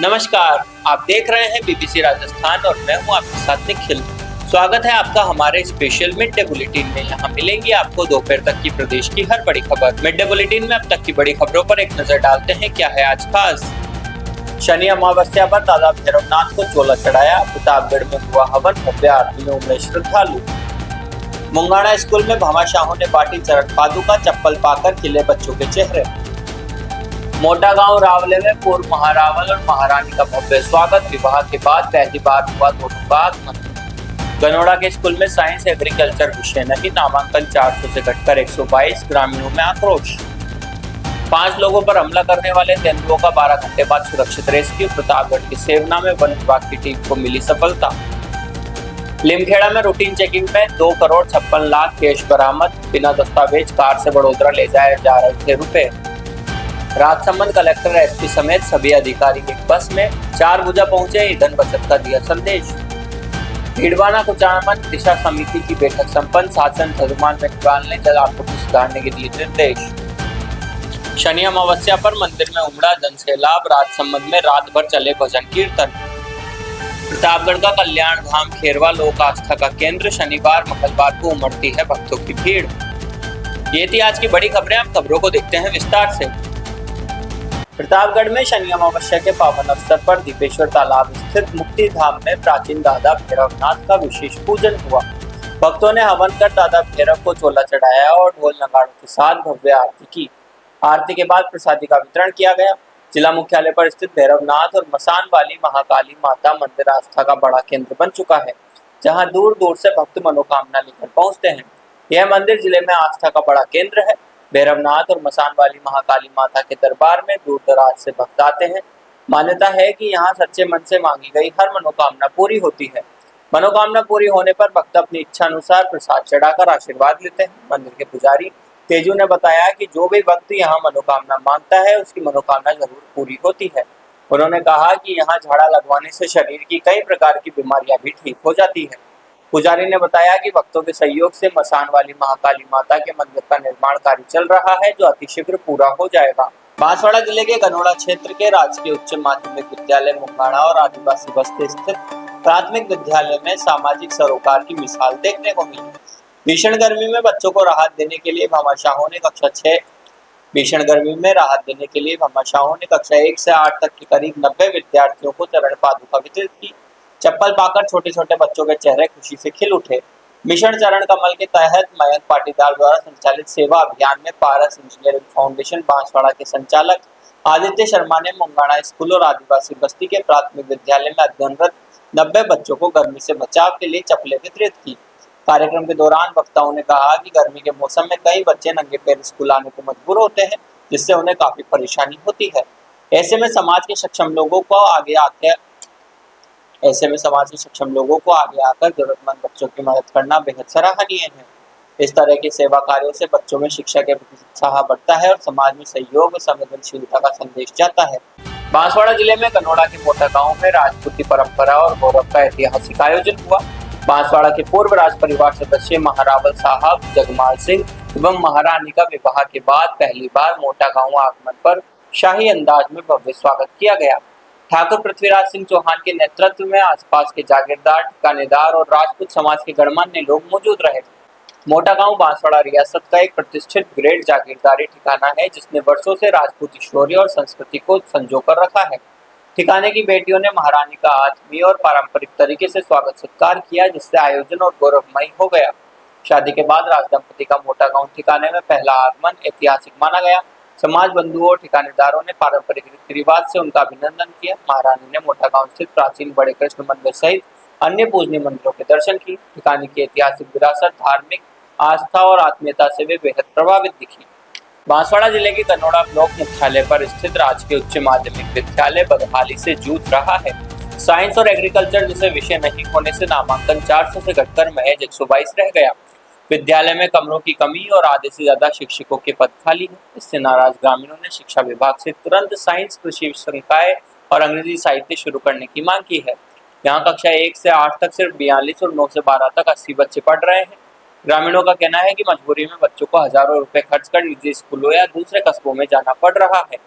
नमस्कार, आप देख रहे हैं बीबीसी राजस्थान और मैं हूं आपके साथ निखिल। स्वागत है आपका हमारे स्पेशल मिड डे बुलेटिन में। यहाँ मिलेंगी आपको दोपहर तक की प्रदेश की हर बड़ी खबर। मिड डे बुलेटिन में अब तक की बड़ी खबरों पर एक नजर डालते हैं। क्या है आज खास? शनि अमावस्या पर दादा भैरवनाथ को चोला चढ़ाया, प्रतापगढ़ में हुआ हवन, भव्य आरती में उमड़े श्रद्धालु। मुंगाना स्कूल में भामाशाहों ने बांटी चरण पादुका, चप्पल पाकर खिले बच्चों के चेहरे। मोटा गांव रावले में पूर्व महारावल और महारानी का भव्य स्वागत, विवाह के बाद पहली बार हुआ दोनों का आगमन। गनोड़ा के स्कूल में साइंस एग्रीकल्चर विषय नहीं, नामांकन 400 से घटकर 122, ग्रामीणों में आक्रोश। 5 लोगों पर हमला करने वाले तेंदुओं का 12 घंटे बाद सुरक्षित रेस्क्यू, प्रतापगढ़ की सेवना में वन विभाग की टीम को मिली सफलता। लिमखेड़ा में रूटीन चेकिंग में 2,56,00,000 कैश बरामद, बिना दस्तावेज कार से बड़ोदरा ले जाए जा रहे थे रुपए। राजसमंद कलेक्टर एसपी समेत सभी अधिकारी एक बस में 4 भुजा पहुंचे, ईंधन बचत का दिया संदेश। भीड़वाना कुचामन दिशा समिति की बैठक संपन्न, शासन धर्मान मेघवाल ने जल आपूर्ति सुधारने के दिए निर्देश। शनि अमावस्या पर मंदिर में उमड़ा जनसैलाब, राजसमंद में रात भर चले भजन कीर्तन। प्रतापगढ़ का कल्याण धाम खेरवा लोक आस्था का केंद्र, शनिवार मंगलवार को उमड़ती है भक्तों की भीड़। ये थी आज की बड़ी खबरें। अब खबरों को देखते हैं विस्तार से। प्रतापगढ़ में शनि अमावस्या के पावन अवसर पर दीपेश्वर तालाब स्थित मुक्ति धाम में प्राचीन दादा भैरवनाथ का विशेष पूजन हुआ। भक्तों ने हवन कर दादा भैरव को चोला चढ़ाया और ढोल नगाड़ों के साथ भव्य आरती की। आरती के बाद प्रसादी का वितरण किया गया। जिला मुख्यालय पर स्थित भैरवनाथ और मसान वाली महाकाली माता मंदिर आस्था का बड़ा केंद्र बन चुका है, जहां दूर दूर से भक्त मनोकामना लेकर पहुंचते हैं। यह मंदिर जिले में आस्था का बड़ा केंद्र है। भैरवनाथ और मसान वाली महाकाली माता के दरबार में दूर दराज से भक्त आते हैं। मान्यता है कि यहाँ सच्चे मन से मांगी गई हर मनोकामना पूरी होती है। मनोकामना पूरी होने पर भक्त अपनी इच्छा अनुसार प्रसाद चढ़ाकर आशीर्वाद लेते हैं। मंदिर के पुजारी तेजू ने बताया कि जो भी भक्त यहाँ मनोकामना मांगता है उसकी मनोकामना जरूर पूरी होती है। उन्होंने कहा कि यहाँ झाड़ा लगवाने से शरीर की कई प्रकार की बीमारियां भी ठीक हो जाती है। पुजारी ने बताया कि भक्तों के सहयोग से मसान वाली महाकाली माता के मंदिर का निर्माण कार्य चल रहा है, जो अतिशीघ्र पूरा हो जाएगा। बांसवाड़ा जिले के गनोड़ा क्षेत्र के राजकीय उच्च माध्यमिक विद्यालय मुंगाना और आदिवासी बस्ती स्थित प्राथमिक विद्यालय में सामाजिक सरोकार की मिसाल देखने को मिली। भीषण गर्मी में बच्चों को राहत देने के लिए भामाशाहों ने कक्षा 1 से 8 तक के करीब 90 विद्यार्थियों को चरण पादुका वितरित की। चप्पल पाकर छोटे छोटे बच्चों के चेहरे खुशी से खिल उठे। मिशन चरण कमल के तहत मयंक पाटीदार द्वारा संचालित सेवा अभियान में पारस इंजीनियरिंग फाउंडेशन बांसवाड़ा के संचालक आदित्य शर्मा ने मुंगाना स्कूल और आदिवासी बस्ती के प्राथमिक विद्यालय में अध्ययनरत 90 बच्चों को गर्मी से बचाव के लिए चप्पलें वितरित की। कार्यक्रम के दौरान वक्ताओं ने कहा कि गर्मी के मौसम में कई बच्चे नंगे पैर स्कूल आने को मजबूर होते हैं, जिससे उन्हें काफी परेशानी होती है। ऐसे में समाज के सक्षम लोगों को आगे आकर जरूरतमंद बच्चों की मदद करना बेहद सराहनीय है। इस तरह के सेवा कार्यों से बच्चों में शिक्षा के प्रति उत्साह बढ़ता है और समाज में सहयोग और संवेदनशीलता का संदेश जाता है। बांसवाड़ा जिले में गनोड़ा के मोटा गांव में राजपूती परंपरा और गौरव का ऐतिहासिक आयोजन हुआ। बांसवाड़ा के पूर्व राज परिवार सदस्य महारावल साहब जगमाल सिंह एवं महारानी का विवाह के बाद पहली बार मोटा गांव आगमन पर शाही अंदाज में भव्य स्वागत किया गया। ठाकुर पृथ्वीराज सिंह चौहान के नेतृत्व में आसपास के जागीरदार, ठिकानेदार और राजपूत समाज के गणमान्य लोग मौजूद रहे। मोटा गांव बांसवाड़ा रियासत का एक प्रतिष्ठित ग्रेड जागीरदारी ठिकाना है, जिसने वर्षों से राजपूती शौर्य और संस्कृति को संजोकर रखा है। ठिकाने की बेटियों ने महारानी का आत्मीय और पारंपरिक तरीके से स्वागत सत्कार किया, जिससे आयोजन और गौरवमयी हो गया। शादी के बाद राजदंपति का मोटा गांव ठिकाने में पहला आगमन ऐतिहासिक माना गया। समाज बंधुओं और ठिकानेदारों ने पारंपरिक रीति रिवाज से उनका अभिनंदन किया। महारानी ने मोटा गांव स्थित प्राचीन बड़े कृष्ण मंदिर सहित अन्य पूजनीय मंदिरों के दर्शन किए। ठिकाने की ऐतिहासिक विरासत, धार्मिक आस्था और आत्मीयता से वे बेहद प्रभावित दिखी। बांसवाड़ा जिले के गनोड़ा ब्लॉक मुख्यालय पर स्थित राजकीय उच्च माध्यमिक विद्यालय बदहाली से जूझ रहा है। साइंस और एग्रीकल्चर जैसे विषय नहीं होने से नामांकन 400 से घटकर महज 122 रह गया। विद्यालय में कमरों की कमी और आधे से ज्यादा शिक्षकों के पद खाली हैं। इससे नाराज ग्रामीणों ने शिक्षा विभाग से तुरंत साइंस, कृषि संकाय और अंग्रेजी साहित्य शुरू करने की मांग की है। यहाँ कक्षा 1 से 8 तक सिर्फ 42 और 9 से 12 तक 80 बच्चे पढ़ रहे हैं। ग्रामीणों का कहना है कि मजबूरी में बच्चों को हजारों रुपए खर्च कर निजी स्कूलों या दूसरे कस्बों में जाना पड़ रहा है।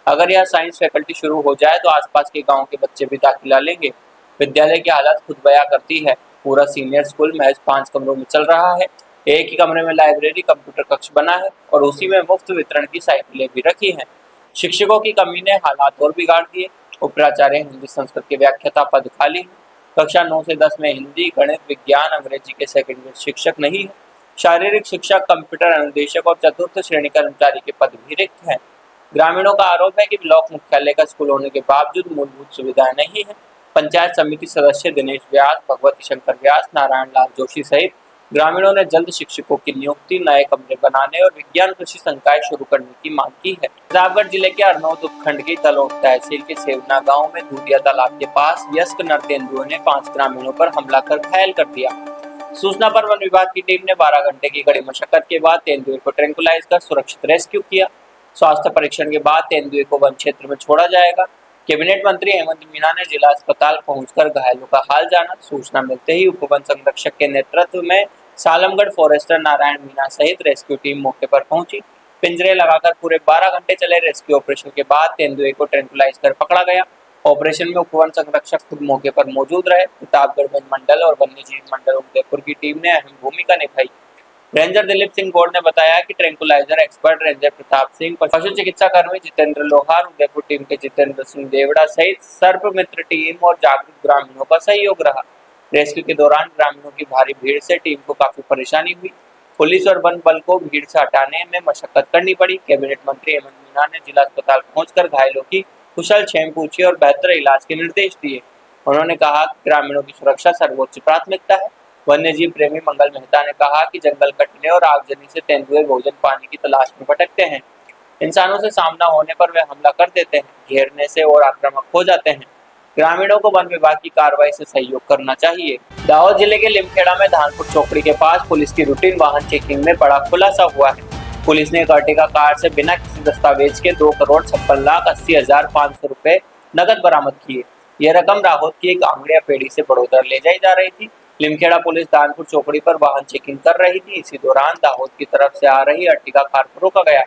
अगर यह साइंस फैकल्टी शुरू हो जाए तो आसपास के गांव के बच्चे भी दाखिला लेंगे। विद्यालय की हालत खुद बयां करती है। पूरा सीनियर स्कूल महज 5 कमरों में चल रहा है। एक ही कमरे में लाइब्रेरी, कंप्यूटर कक्ष बना है और उसी में मुफ्त वितरण की साइकिलें भी रखी हैं। शिक्षकों की कमी ने हालात और बिगाड़ दिए। उपराचार्य हिंदी संस्कृत के व्याख्याता पद खाली है। कक्षा 9 से 10 में हिंदी, गणित, विज्ञान, अंग्रेजी के सेकंड ईयर शिक्षक नहीं है। शारीरिक शिक्षक, कंप्यूटर अनुदेशक और चतुर्थ श्रेणी कर्मचारी के पद भी रिक्त हैं। ग्रामीणों का आरोप है कि ब्लॉक मुख्यालय का स्कूल होने के बावजूद मूलभूत सुविधाएं नहीं है। पंचायत समिति सदस्य दिनेश व्यास, भगवती शंकर व्यास, नारायण लाल जोशी सहित ग्रामीणों ने जल्द शिक्षकों की नियुक्ति, नए कमरे बनाने और विज्ञान कृषि संकाय शुरू करने की मांग की है। प्रतापगढ़ जिले के अरनौद उपखंड की तलोद तहसील के सेवना गांव में दूधिया तालाब के पास वयस्क नर तेंदुए ने 5 ग्रामीणों पर हमला कर घायल कर दिया। सूचना पर वन विभाग की टीम ने 12 घंटे की कड़ी मशक्कत के बाद तेंदुए को ट्रैंकुलाइज कर सुरक्षित रेस्क्यू किया। स्वास्थ्य परीक्षण के बाद तेंदुए को वन क्षेत्र में छोड़ा जाएगा। कैबिनेट मंत्री हेमंत मीना ने जिला अस्पताल पहुंचकर घायलों का हाल जाना। सूचना मिलते ही उप वन संरक्षक के नेतृत्व में सालमगढ़ फॉरेस्टर नारायण मीना सहित रेस्क्यू टीम मौके पर पहुंची। पिंजरे लगाकर पूरे 12 घंटे चले रेस्क्यू ऑपरेशन के बाद तेंदुए को ट्रैंकुलाइज कर पकड़ा गया। ऑपरेशन में उपवन संरक्षक खुद मौके पर मौजूद रहे। प्रतापगढ़ वन मंडल और वन्यजीव मंडल उदयपुर की टीम ने अहम भूमिका निभाई। रेंजर दिलीप सिंह गौड़ ने बताया कि tranquilliser expert ranger Pratap Singh, पशु चिकित्सा कर्मी जितेंद्र लोहार, उदयपुर टीम के जितेंद्र सिंह देवड़ा सहित सर्प मित्र टीम और जागरूक ग्रामीणों का सहयोग रहा। रेस्क्यू के दौरान ग्रामीणों की भारी भीड़ से टीम को काफी परेशानी हुई। पुलिस और वन बल को भीड़ से हटाने में मशक्कत करनी पड़ी। कैबिनेट मंत्री हेमंत मीना ने जिला अस्पताल पहुंचकर घायलों की कुशल क्षेम पूछी और बेहतर इलाज के निर्देश दिए। उन्होंने कहा कि ग्रामीणों की सुरक्षा सर्वोच्च प्राथमिकता है। वन्यजीव प्रेमी मंगल मेहता ने कहा कि जंगल कटने और आगजनी से तेंदुए भोजन पानी की तलाश में भटकते हैं। इंसानों से सामना होने पर वे हमला कर देते हैं, घेरने से और आक्रामक हो जाते हैं। ग्रामीणों को वन विभाग की कार्रवाई से सहयोग करना चाहिए। दाहोद जिले के लिमखेड़ा में धानपुर चौकड़ी के पास पुलिस की रूटीन वाहन चेकिंग में बड़ा खुलासा हुआ है। पुलिस ने एक अर्टिगा कार से बिना किसी दस्तावेज के 2,56,80,500 रुपए नकद बरामद किए। यह रकम राहोत की एक आंगड़िया पेड़ी से बड़ौदा ले जाई जा रही थी। लिमखेड़ा पुलिस दानपुर चौकड़ी पर वाहन चेकिंग कर रही थी। इसी दौरान दाहोद की तरफ से आ रही अर्टिगा कार को रोका गया।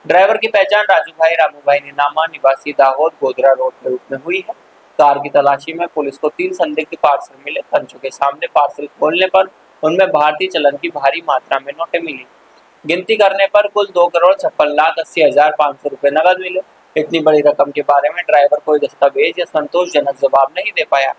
ड्राइवर की पहचान रामू भाई नीनामा, निवासी दाहोद, गोधरा रोड के रूप में हुई है। कार की तलाशी में पुलिस को 3 संदिग्ध पार्सल मिले। तंचों के सामने पार्सल खोलने पर उनमें भारतीय चलन की भारी मात्रा में नोटें मिली। गिनती करने पर कुल 2,56,80,500 रुपए नकद मिले। इतनी बड़ी रकम के बारे में ड्राइवर कोई दस्तावेज या संतोषजनक जवाब नहीं दे पाया।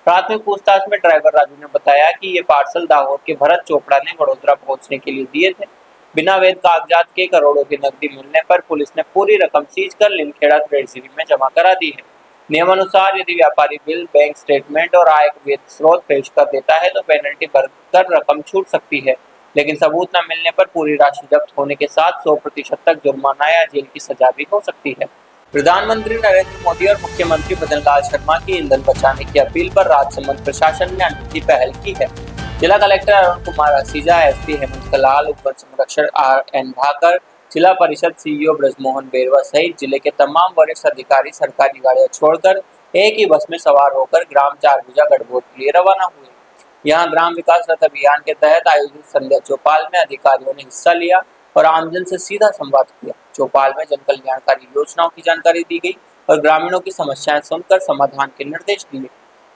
प्राथमिक पूछताछ में ड्राइवर राजू ने बताया कि ये पार्सल दाहोद के भरत चोपड़ा ने वडोदरा पहुंचने के लिए दिए थे। बिना वैध कागजात के करोड़ों की नकदी मिलने पर पुलिस ने पूरी रकम सीज कर लिमखेड़ा ट्रेजरी में जमा करा दी है। नियमानुसार यदि व्यापारी बिल, बैंक स्टेटमेंट और आय का वैध स्रोत पेश कर देता है तो पेनल्टी भरकर रकम छूट सकती है, लेकिन सबूत न मिलने पर पूरी राशि जब्त होने के साथ 100% तक जुर्माना या जेल की सजा भी हो सकती है। प्रधानमंत्री नरेंद्र मोदी और मुख्यमंत्री मदन लाल शर्मा की ईंधन बचाने की अपील पर राजसमंद प्रशासन ने अनूठी पहल की है। जिला कलेक्टर अरुण कुमार असीजा, एसपी हेमंत कलाल, उप वन संरक्षक RN भाकर, जिला परिषद CEO ब्रजमोहन बेरवा सहित जिले के तमाम वरिष्ठ अधिकारी सरकारी गाड़ियां छोड़कर एक ही बस में सवार होकर ग्राम चारभुजा गढ़बोध के लिए रवाना हुए। यहाँ ग्राम विकास रथ अभियान के तहत आयोजित संध्या चौपाल में अधिकारियों ने हिस्सा लिया और आमजन से सीधा संवाद किया। चौपाल में जन कल्याणकारी योजनाओं की जानकारी दी गई और ग्रामीणों की समस्याएं सुनकर समाधान के निर्देश दिए।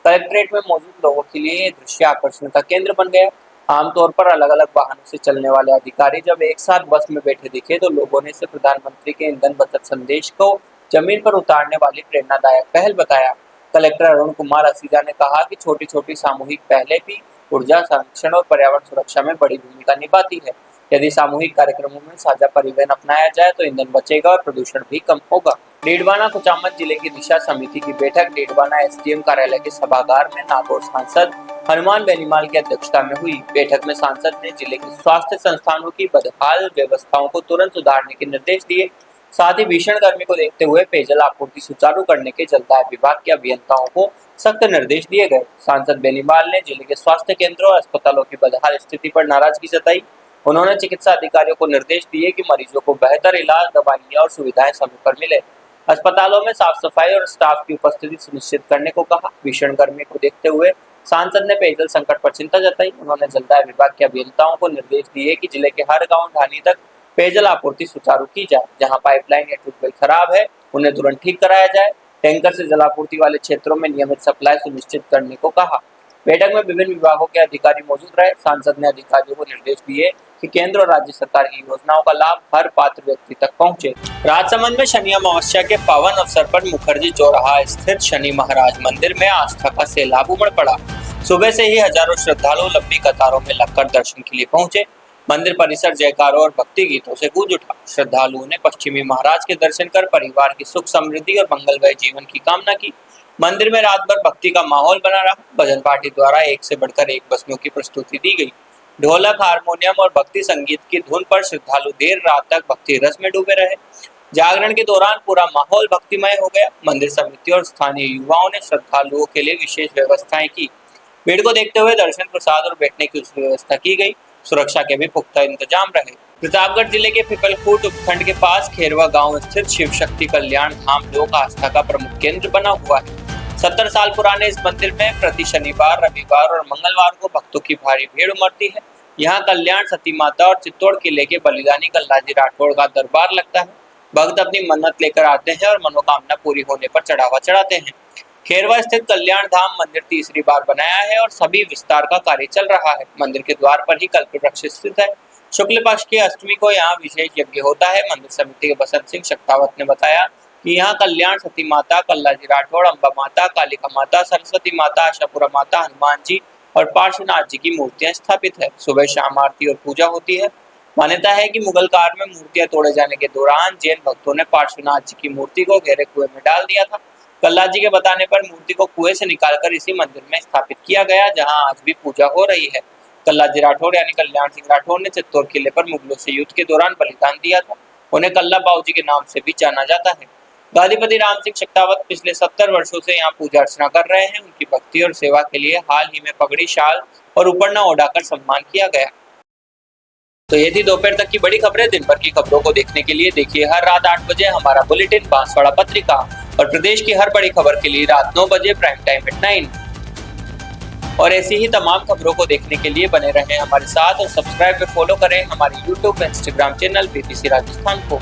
कलेक्ट्रेट में मौजूद लोगों के लिए ये दृश्य आकर्षण का केंद्र बन गया। आमतौर पर अलग अलग वाहनों से चलने वाले अधिकारी जब एक साथ बस में बैठे दिखे तो लोगों ने इसे प्रधानमंत्री के ईंधन बचत संदेश को जमीन पर उतारने वाली प्रेरणादायक पहल बताया। कलेक्टर अरुण कुमार असीजा ने कहा कि छोटी छोटी सामूहिक पहलें भी ऊर्जा संरक्षण और पर्यावरण सुरक्षा में बड़ी भूमिका निभाती है। यदि सामूहिक कार्यक्रमों में साझा परिवहन अपनाया जाए तो ईंधन बचेगा और प्रदूषण भी कम होगा। डीडवाना कुचामन जिले की दिशा समिति की बैठक डीडवाना SDM कार्यालय के सभागार में नागौर सांसद हनुमान बेनीवाल की अध्यक्षता में हुई। बैठक में सांसद ने जिले के स्वास्थ्य संस्थानों की बदहाल व्यवस्थाओं को तुरंत सुधारने के निर्देश दिए। साथ ही भीषण गर्मी को देखते हुए पेयजल आपूर्ति सुचारू करने के जलदाय विभाग के अभियंताओं को सख्त निर्देश दिए गए। सांसद बेनीवाल ने जिले के स्वास्थ्य केंद्रों और अस्पतालों की बदहाल स्थिति पर नाराजगी जताई। उन्होंने चिकित्सा अधिकारियों को निर्देश दिए कि मरीजों को बेहतर इलाज, दवाइयां और सुविधाएं समय पर मिले। अस्पतालों में साफ सफाई और स्टाफ की उपस्थिति सुनिश्चित करने को कहा। भीषण गर्मी को देखते हुए सांसद ने पेयजल संकट पर चिंता जताई। उन्होंने जलदाय विभाग के अभियंताओं को निर्देश दिए कि जिले के हर गांव ढानी तक पेयजल आपूर्ति सुचारू की जाए, जहां पाइपलाइन या ट्यूबवेल खराब है उन्हें तुरंत ठीक कराया जाए। टैंकर से जलापूर्ति वाले क्षेत्रों में नियमित सप्लाई सुनिश्चित करने को कहा। बैठक में विभिन्न विभागों के अधिकारी मौजूद रहे। सांसद ने अधिकारियों को निर्देश दिए कि केंद्र और राज्य सरकार की योजनाओं का लाभ हर पात्र व्यक्ति तक पहुंचे। राजसमंद में शनि अमावस्या के पावन अवसर पर मुखर्जी चौराहा स्थित शनि महाराज मंदिर में आस्था का सैलाब उमड़ पड़ा। सुबह से ही हजारों श्रद्धालु लंबी कतारों में लगकर दर्शन के लिए पहुंचे। मंदिर परिसर जयकारों और भक्ति गीतों से गूंज उठा। श्रद्धालुओं ने पश्चिमी महाराज के दर्शन कर परिवार की सुख समृद्धि और मंगलमय जीवन की कामना की। मंदिर में रात भर भक्ति का माहौल बना रहा। भजन पार्टी द्वारा एक से बढ़कर एक भस्मों की प्रस्तुति दी गई। ढोलक, हारमोनियम और भक्ति संगीत की धुन पर श्रद्धालु देर रात तक भक्ति रस में डूबे रहे। जागरण के दौरान पूरा माहौल भक्तिमय हो गया। मंदिर समिति और स्थानीय युवाओं ने श्रद्धालुओं के लिए विशेष व्यवस्थाएं की। भीड़ को देखते हुए दर्शन, प्रसाद और बैठने की व्यवस्था की गई। सुरक्षा के भी पुख्ता इंतजाम रहे। प्रतापगढ़ जिले के पिपलखूट उपखंड के पास खेरवा गांव स्थित शिव शक्ति कल्याण धाम लोक आस्था का प्रमुख केंद्र बना हुआ है। 70 साल पुराने इस मंदिर में प्रति शनिवार, रविवार और मंगलवार को भक्तों की भारी भीड़ उमड़ती है। यहाँ कल्याण सती माता और चित्तौड़ किले के बलिदानी कल्लाजी राठौड़ का दरबार लगता है। भक्त अपनी मन्नत लेकर आते हैं और मनोकामना पूरी होने पर चढ़ावा चढ़ाते हैं। खेरवा स्थित कल्याण धाम मंदिर तीसरी बार बनाया है और सभी विस्तार का कार्य चल रहा है। मंदिर के द्वार पर ही कल्प वृक्ष स्थित है। शुक्ल पक्ष की अष्टमी को यहाँ विशेष यज्ञ होता है। मंदिर समिति के बसंत सिंह शक्तावत ने बताया कि यहाँ कल्याण सती माता, कल्लाजी राठौड़, अम्बा माता, कालिका माता, सरस्वती माता, आशापुरा माता, हनुमान जी और पार्श्वनाथ जी की मूर्तियां स्थापित है। सुबह शाम आरती और पूजा होती है। मान्यता है कि मुगल काल में मूर्तियां तोड़े जाने के दौरान जैन भक्तों ने पार्श्वनाथ जी की मूर्ति को गहरे कुएं में डाल दिया था। कल्लाजी जी के बताने पर मूर्ति को कुएं से निकालकर इसी मंदिर में स्थापित किया गया, जहां आज भी पूजा हो रही है। कल्लाजी राठौड़ यानी कल्याण सिंह राठौड़ ने चित्तौड़ किले पर मुगलों से युद्ध के दौरान बलिदान दिया था। उन्हें कल्ला बाऊजी के नाम से भी जाना जाता है। गादीपति राम सिंह शक्तावत पिछले 70 वर्षों से यहाँ पूजा अर्चना कर रहे हैं। उनकी भक्ति और सेवा के लिए हाल ही में पगड़ी, शाल और उपरना ओढ़ाकर सम्मान किया गया। तो ये थी दोपहर तक की बड़ी खबरें। दिन भर की खबरों को देखने के लिए देखिए हर रात 8 बजे हमारा बुलेटिन बांसवाड़ा पत्रिका, और प्रदेश की हर बड़ी खबर के लिए रात 9 बजे प्राइम टाइम एट 9। और ऐसी ही तमाम खबरों को देखने के लिए बने रहें हमारे साथ और सब्सक्राइब व फॉलो करें हमारे YouTube व Instagram चैनल बीबीसी राजस्थान को।